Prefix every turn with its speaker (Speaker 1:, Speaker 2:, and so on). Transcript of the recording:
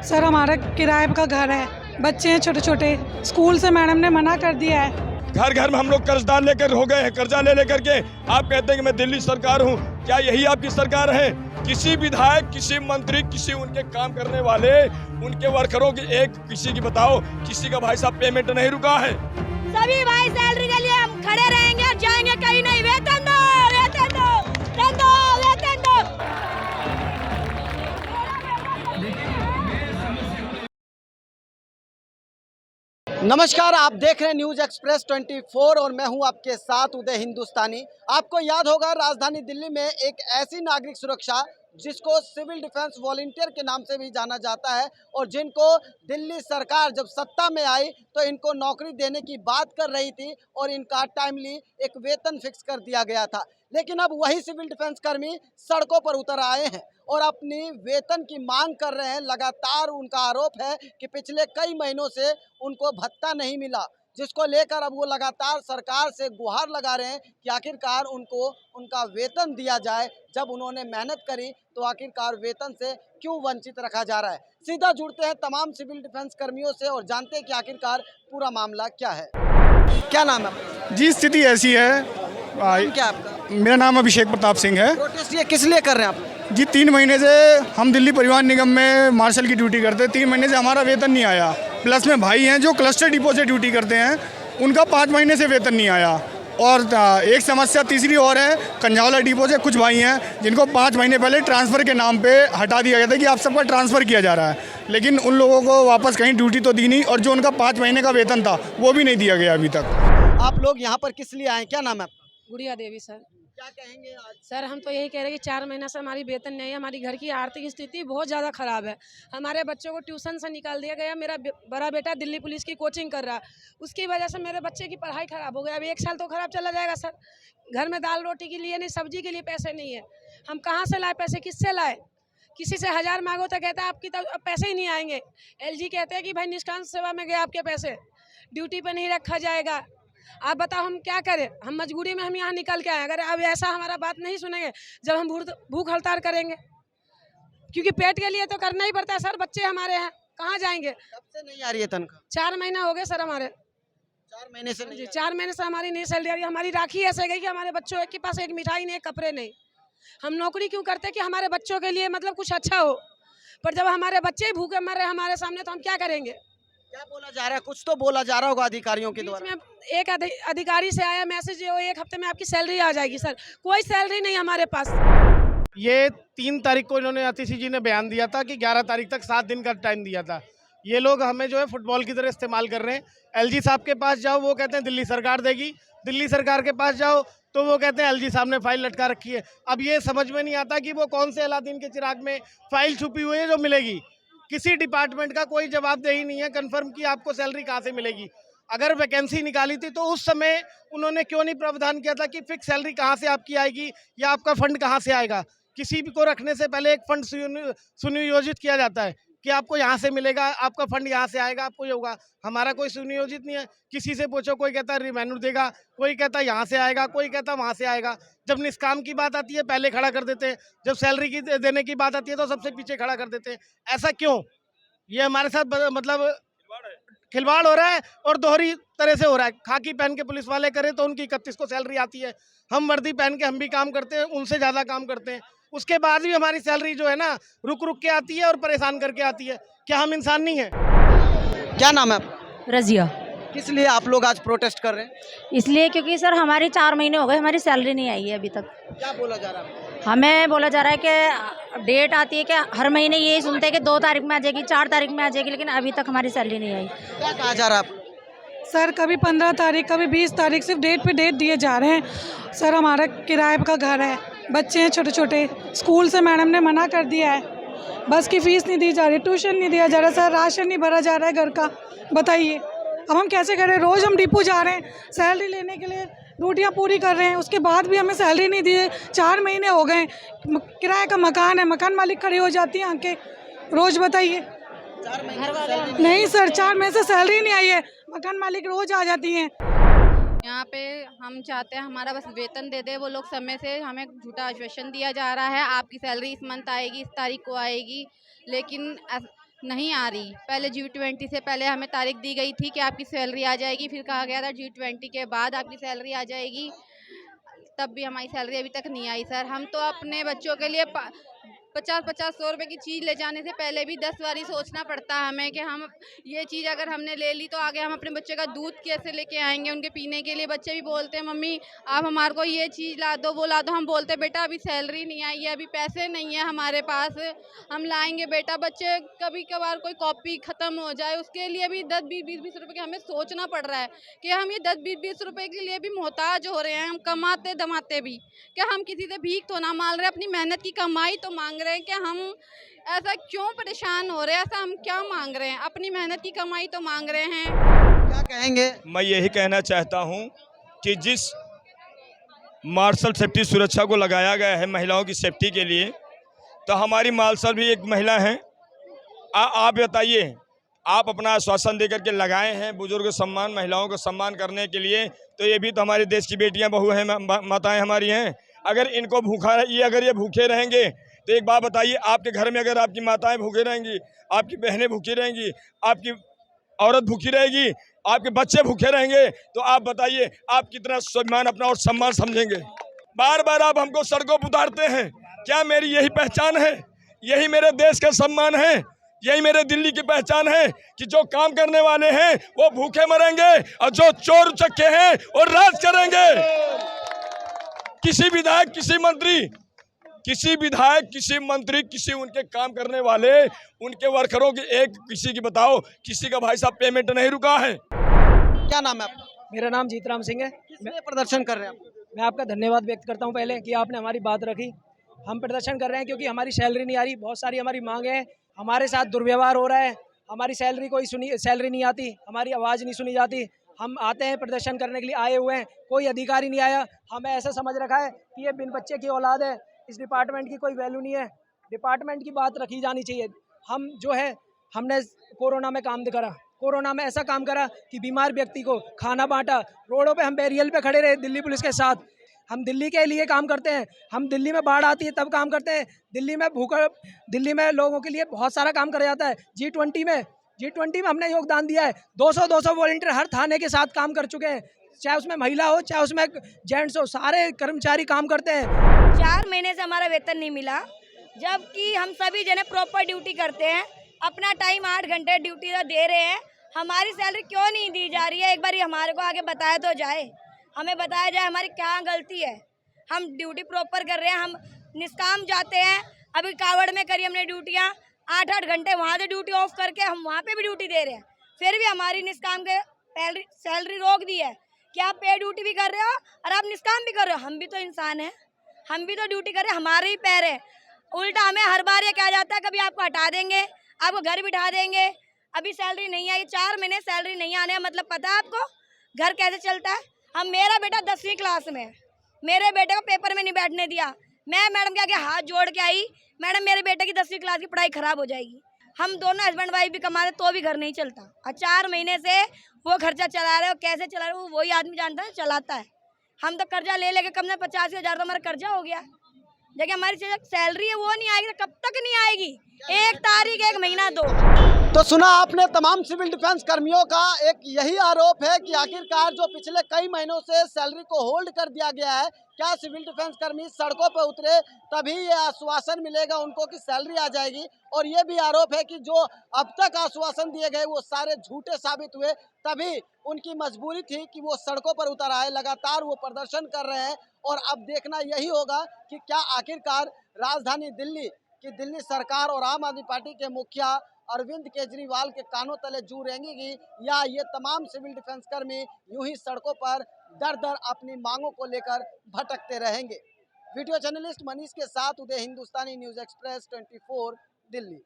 Speaker 1: Sir हमारा किराए का घर है, बच्चे हैं छोटे छोटे, स्कूल से मैडम ने मना कर दिया है।
Speaker 2: घर घर में हम लोग कर्जदार लेकर हो गए हैं, कर्जा ले लेकर के आप कहते हैं कि मैं दिल्ली सरकार हूं। क्या यही आपकी सरकार है? किसी विधायक, किसी मंत्री, किसी उनके काम करने वाले, उनके वर्करों की एक किसी की बताओ, किसी का भाई साहब पेमेंट नहीं रुका है।
Speaker 3: सभी भाई सैलरी के लिए हम खड़े रहेंगे और जाएंगे कहीं नहीं। वेतन दो, वेतन दो, वेतन दो, वेतन दो।
Speaker 4: नमस्कार, आप देख रहे हैं न्यूज़ एक्सप्रेस 24 और मैं हूं आपके साथ उदय हिंदुस्तानी। आपको याद होगा राजधानी दिल्ली में एक ऐसी नागरिक सुरक्षा जिसको सिविल डिफेंस वॉलंटियर के नाम से भी जाना जाता है और जिनको दिल्ली सरकार जब सत्ता में आई तो इनको नौकरी देने की बात कर रही थी और इनका टाइमली एक वेतन फिक्स कर दिया गया था। लेकिन अब वही सिविल डिफेंस कर्मी सड़कों पर उतर आए हैं और अपनी वेतन की मांग कर रहे हैं। लगातार उनका आरोप है कि पिछले कई महीनों से उनको भत्ता नहीं मिला, जिसको लेकर अब वो लगातार सरकार से गुहार लगा रहे हैं कि आखिरकार उनको उनका वेतन दिया जाए। जब उन्होंने मेहनत करी तो आखिरकार वेतन से क्यों वंचित रखा जा रहा है। सीधा जुड़ते हैं तमाम सिविल डिफेंस कर्मियों से और जानते हैं कि आखिरकार पूरा मामला क्या है। क्या नाम है?
Speaker 5: जी, स्थिति ऐसी है।
Speaker 4: क्या आपका?
Speaker 5: मेरा नाम अभिषेक प्रताप सिंह है।
Speaker 4: प्रोटेस्ट ये किस लिए कर रहे हैं आप?
Speaker 5: जी, 3 महीने से हम दिल्ली परिवहन निगम में मार्शल की ड्यूटी करते हैं। 3 महीने से हमारा वेतन नहीं आया। प्लस में भाई हैं जो क्लस्टर डिपो से ड्यूटी करते हैं, उनका 5 महीने से वेतन नहीं आया। और एक समस्या तीसरी और है, कंझावला डिपो से कुछ भाई हैं जिनको 5 महीने पहले ट्रांसफ़र के नाम पे हटा दिया गया था कि आप सबका ट्रांसफ़र किया जा रहा है, लेकिन उन लोगों को वापस कहीं ड्यूटी तो दी नहीं और जो उनका 5 महीने का वेतन था वो भी नहीं दिया गया अभी तक।
Speaker 4: आप लोग यहाँ पर किस लिए आए? क्या नाम है आपका?
Speaker 6: गुड़िया देवी सर।
Speaker 4: क्या कहेंगे आज?
Speaker 6: सर हम तो यही कह रहे हैं कि 4 महीना से हमारी वेतन नहीं है। हमारी घर की आर्थिक स्थिति बहुत ज़्यादा ख़राब है। हमारे बच्चों को ट्यूशन से निकाल दिया गया। मेरा बड़ा बेटा दिल्ली पुलिस की कोचिंग कर रहा है, उसकी वजह से मेरे बच्चे की पढ़ाई ख़राब हो गई। अब 1 साल तो ख़राब चला जाएगा सर। घर में दाल रोटी के लिए नहीं, सब्जी के लिए पैसे नहीं है। हम कहाँ से लाए पैसे, किससे लाए? किसी से 1000 मांगो तो कहता है आपकी तो पैसे ही नहीं आएंगे। LG कहते हैं कि भाई निष्काम सेवा में गए आपके पैसे, ड्यूटी पर नहीं रखा जाएगा। आप बताओ हम क्या करें? हम मजबूरी में हम यहाँ निकल के आए। अगर अब ऐसा हमारा बात नहीं सुनेंगे, जब हम भूख हड़ताल करेंगे, क्योंकि पेट के लिए तो करना ही पड़ता है सर। बच्चे हमारे हैं, कहाँ जाएंगे?
Speaker 4: कब से नहीं आ रही है तनख्वाह?
Speaker 6: 4 महीना हो गए सर हमारे।
Speaker 4: 4 महीने से नहीं
Speaker 6: जी,
Speaker 4: आ
Speaker 6: 4 महीने से हमारी नहीं सैलरी आ रही। हमारी राखी ऐसे गई कि हमारे बच्चों के पास एक मिठाई नहीं, कपड़े नहीं। हम नौकरी क्यों करते कि हमारे बच्चों के लिए मतलब कुछ अच्छा हो, पर जब हमारे बच्चे ही भूखे मर रहे हमारे सामने तो हम क्या करेंगे?
Speaker 4: क्या बोला जा रहा है? कुछ तो बोला जा रहा होगा अधिकारियों के द्वारा।
Speaker 6: बीच में एक अधिकारी से आया मैसेज, ये 1 हफ्ते में आपकी सैलरी आ जाएगी। सर कोई सैलरी नहीं हमारे पास।
Speaker 7: ये 3 तारीख को इन्होंने आतिशी जी ने बयान दिया था कि 11 तारीख तक 7 दिन का टाइम दिया था। ये लोग हमें जो है फुटबॉल की तरह इस्तेमाल कर रहे हैं। LG साहब के पास जाओ, वो कहते हैं दिल्ली सरकार देगी। दिल्ली सरकार के पास जाओ तो वो कहते हैं LG साहब ने फाइल लटका रखी है। अब ये समझ में नहीं आता कि वो कौन से अलादीन के चिराग में फाइल छुपी हुई है जो मिलेगी। किसी डिपार्टमेंट का कोई जवाबदेही नहीं है कंफर्म कि आपको सैलरी कहाँ से मिलेगी। अगर वैकेंसी निकाली थी तो उस समय उन्होंने क्यों नहीं प्रावधान किया था कि फिक्स सैलरी कहाँ से आपकी आएगी या आपका फंड कहाँ से आएगा। किसी भी को रखने से पहले एक फंड सुनियोजित किया जाता है कि आपको यहाँ से मिलेगा, आपका फंड यहाँ से आएगा, आपको ये होगा। हमारा कोई सुनियोजित नहीं है। किसी से पूछो, कोई कहता है रिवेन्यू देगा, कोई कहता है यहाँ से आएगा, कोई कहता है वहाँ से आएगा। जब निष्काम की बात आती है पहले खड़ा कर देते हैं, जब सैलरी की देने की बात आती है तो सबसे पीछे खड़ा कर देते हैं। ऐसा क्यों? ये हमारे साथ मतलब खिलवाड़ हो रहा है और दोहरी तरह से हो रहा है। खाकी पहन के पुलिस वाले करें तो उनकी 31 को सैलरी आती है, हम वर्दी पहन के हम भी काम करते हैं, उनसे ज़्यादा काम करते हैं। उसके बाद भी हमारी सैलरी जो है ना रुक रुक के आती है और परेशान करके आती है। क्या हम इंसान नहीं हैं?
Speaker 4: क्या नाम है आपका?
Speaker 8: रजिया।
Speaker 4: किस लिए आप लोग आज प्रोटेस्ट कर रहे हैं?
Speaker 8: इसलिए क्योंकि सर हमारी 4 महीने हो गए, हमारी सैलरी नहीं आई है अभी तक।
Speaker 4: क्या बोला जा रहा है?
Speaker 8: हमें बोला जा रहा है कि डेट आती है कि हर महीने यही सुनते हैं कि 2 तारीख में आ जाएगी, 4 तारीख में आ जाएगी, लेकिन अभी तक हमारी सैलरी नहीं आई।
Speaker 4: क्या कहा जा रहा है आपको?
Speaker 1: सर कभी 15 तारीख, कभी 20 तारीख, सिर्फ डेट पे डेट दिए जा रहे हैं। सर हमारा किराए का घर है, बच्चे हैं छोटे छोटे, स्कूल से मैडम ने मना कर दिया है। बस की फ़ीस नहीं दी जा रही, ट्यूशन नहीं दिया जा रहा सर, राशन नहीं भरा जा रहा है घर का। बताइए अब हम कैसे करें? रोज़ हम डिपो जा रहे हैं सैलरी लेने के लिए, ड्यूटियाँ पूरी कर रहे हैं, उसके बाद भी हमें सैलरी नहीं दी है। 4 महीने हो गए। किराए का मकान है, मकान मालिक खड़ी हो जाती है आके रोज़। बताइए। नहीं सर, 4 महीने से सैलरी नहीं आई है, मकान मालिक रोज़ आ जाती हैं।
Speaker 9: यहाँ पे हम चाहते हैं हमारा बस वेतन दे दे वो लोग। समय से हमें झूठा आश्वासन दिया जा रहा है, आपकी सैलरी इस मंथ आएगी, इस तारीख को आएगी, लेकिन नहीं आ रही। पहले G20 से पहले हमें तारीख दी गई थी कि आपकी सैलरी आ जाएगी, फिर कहा गया था G20 के बाद आपकी सैलरी आ जाएगी, तब भी हमारी सैलरी अभी तक नहीं आई सर। हम तो अपने बच्चों के लिए 50-50-100 रुपए की चीज़ ले जाने से पहले भी 10 बारी सोचना पड़ता है हमें कि हम ये चीज़ अगर हमने ले ली तो आगे हम अपने बच्चे का दूध कैसे लेके आएंगे उनके पीने के लिए। बच्चे भी बोलते हैं मम्मी आप हमारे को ये चीज़ ला दो वो ला दो। हम बोलते बेटा अभी सैलरी नहीं आई है, अभी पैसे नहीं है हमारे पास, हम लाएंगे बेटा। बच्चे कभी कभार कोई कॉपी ख़त्म हो जाए उसके लिए भी 10-20 रुपए के हमें सोचना पड़ रहा है कि हम ये 10-20 रुपए के लिए भी मोहताज हो रहे हैं। हम कमाते दमाते भी क्या हम किसी से भीख तो ना मांग रहे, अपनी मेहनत की कमाई तो मांग रहे हैं। कि हम ऐसा क्यों परेशान हो रहे हैं, ऐसा हम क्या मांग रहे हैं? अपनी मेहनत की कमाई तो मांग रहे हैं।
Speaker 4: क्या कहेंगे?
Speaker 2: मैं यही कहना चाहता हूं कि जिस मार्शल सेफ्टी सुरक्षा को लगाया गया है महिलाओं की सेफ्टी के लिए, तो हमारी मार्शल भी एक महिला हैं। आप बताइए, आप अपना आश्वासन देकर के लगाए हैं बुजुर्ग सम्मान, महिलाओं को सम्मान करने के लिए, तो ये भी तो हमारे देश की बेटियां बहू हैं, माताएं हमारी हैं। अगर इनको भूखा अगर ये भूखे रहेंगे तो एक बात बताइए, आपके घर में अगर आपकी माताएं भूखे रहेंगी, आपकी बहनें भूखी रहेंगी, आपकी औरत भूखी रहेगी, आपके बच्चे भूखे रहेंगे, तो आप बताइए आप कितना सम्मान अपना और सम्मान समझेंगे? बार बार आप हमको सड़कों पर उतारते हैं, क्या मेरी यही पहचान है? यही मेरे देश का सम्मान है? यही मेरे दिल्ली की पहचान है कि जो काम करने वाले हैं वो भूखे मरेंगे और जो चोर उचक्के हैं वो राज करेंगे? किसी विधायक, किसी मंत्री, किसी उनके काम करने वाले, उनके वर्करों की किसी की बताओ, किसी का भाई साहब पेमेंट नहीं रुका है।
Speaker 4: क्या नाम है आपका?
Speaker 10: मेरा नाम जीतराम सिंह है।
Speaker 4: किसमें प्रदर्शन कर रहे हैं आप?
Speaker 10: मैं आपका धन्यवाद व्यक्त करता हूं पहले कि आपने हमारी बात रखी। हम प्रदर्शन कर रहे हैं क्योंकि हमारी सैलरी नहीं आ रही, बहुत सारी हमारी मांग है, हमारे साथ दुर्व्यवहार हो रहा है, हमारी सैलरी नहीं आती, हमारी आवाज़ नहीं सुनी जाती। हम आते हैं प्रदर्शन करने के लिए आए हुए हैं, कोई अधिकारी नहीं आया। हमें ऐसा समझ रखा है कि ये बिन बच्चे की औलाद है, इस डिपार्टमेंट की कोई वैल्यू नहीं है, डिपार्टमेंट की बात रखी जानी चाहिए। हम जो है हमने कोरोना में काम करा, कोरोना में ऐसा काम करा कि बीमार व्यक्ति को खाना बांटा, रोडों पे हम बैरियल पे खड़े रहे दिल्ली पुलिस के साथ। हम दिल्ली के लिए काम करते हैं, हम दिल्ली में बाढ़ आती है तब काम करते हैं, दिल्ली में लोगों के लिए बहुत सारा काम करा जाता है। G20 में हमने योगदान दिया है, 200 वॉलंटियर हर थाने के साथ काम कर चुके हैं, चाहे उसमें महिला हो चाहे उसमें जेंट्स हो, सारे कर्मचारी काम करते हैं।
Speaker 3: 4 महीने से हमारा वेतन नहीं मिला, जबकि हम सभी जने प्रॉपर ड्यूटी करते हैं, अपना टाइम 8 घंटे ड्यूटी दे रहे हैं। हमारी सैलरी क्यों नहीं दी जा रही है? एक बार हमारे को आगे बताया तो जाए, हमें बताया जाए हमारी क्या गलती है। हम ड्यूटी प्रॉपर कर रहे हैं, हम निष्काम जाते हैं। अभी कावड़ में करी हमने ड्यूटियाँ, 8-8 घंटे वहाँ से ड्यूटी ऑफ करके हम वहाँ पे भी ड्यूटी दे रहे हैं, फिर भी हमारी निष्काम के सैलरी रोक दी है कि आप पे ड्यूटी भी कर रहे हो और आप निष्काम भी कर रहे हो। हम भी तो इंसान हैं, हम भी तो ड्यूटी कर रहे हैं, हमारे ही पैर है। उल्टा हमें हर बार ये कहा जाता है कभी आपको हटा देंगे, आपको घर बिठा देंगे। अभी सैलरी नहीं आई, 4 महीने सैलरी नहीं आने का मतलब पता है आपको घर कैसे चलता है? मेरा बेटा 10वीं क्लास में, मेरे बेटे को पेपर में नहीं बैठने दिया। मैं मैडम के आगे हाथ जोड़ के आई, मैडम मेरे बेटे की 10वीं क्लास की पढ़ाई खराब हो जाएगी। हम दोनों हस्बैंड वाइफ भी कमा रहे तो भी घर नहीं चलता, और 4 महीने से वो खर्चा चला रहे हो, कैसे चला रहे हो वही आदमी जानता है, चलाता है। हम तो कर्जा ले लेके कम से 85,000 तो हमारा कर्जा हो गया। देखिए हमारी सैलरी है वो नहीं आएगी तो कब तक नहीं आएगी? 1 तारीख 1 महीना 2।
Speaker 4: तो सुना आपने तमाम सिविल डिफेंस कर्मियों का एक यही आरोप है कि आखिरकार जो पिछले कई महीनों से सैलरी को होल्ड कर दिया गया है, क्या सिविल डिफेंस कर्मी सड़कों पर उतरे तभी ये आश्वासन मिलेगा उनको कि सैलरी आ जाएगी। और ये भी आरोप है कि जो अब तक आश्वासन दिए गए वो सारे झूठे साबित हुए, तभी उनकी मजबूरी थी कि वो सड़कों पर उतर आए, लगातार वो प्रदर्शन कर रहे हैं। और अब देखना यही होगा कि क्या आखिरकार राजधानी दिल्ली की दिल्ली सरकार और आम आदमी पार्टी के मुखिया अरविंद केजरीवाल के कानों तले जू रेंगेगी, या ये तमाम सिविल डिफेंस कर्मी यूं ही सड़कों पर दर दर अपनी मांगों को लेकर भटकते रहेंगे। वीडियो जर्नलिस्ट मनीष के साथ उदय, हिंदुस्तानी न्यूज़ एक्सप्रेस 24 दिल्ली।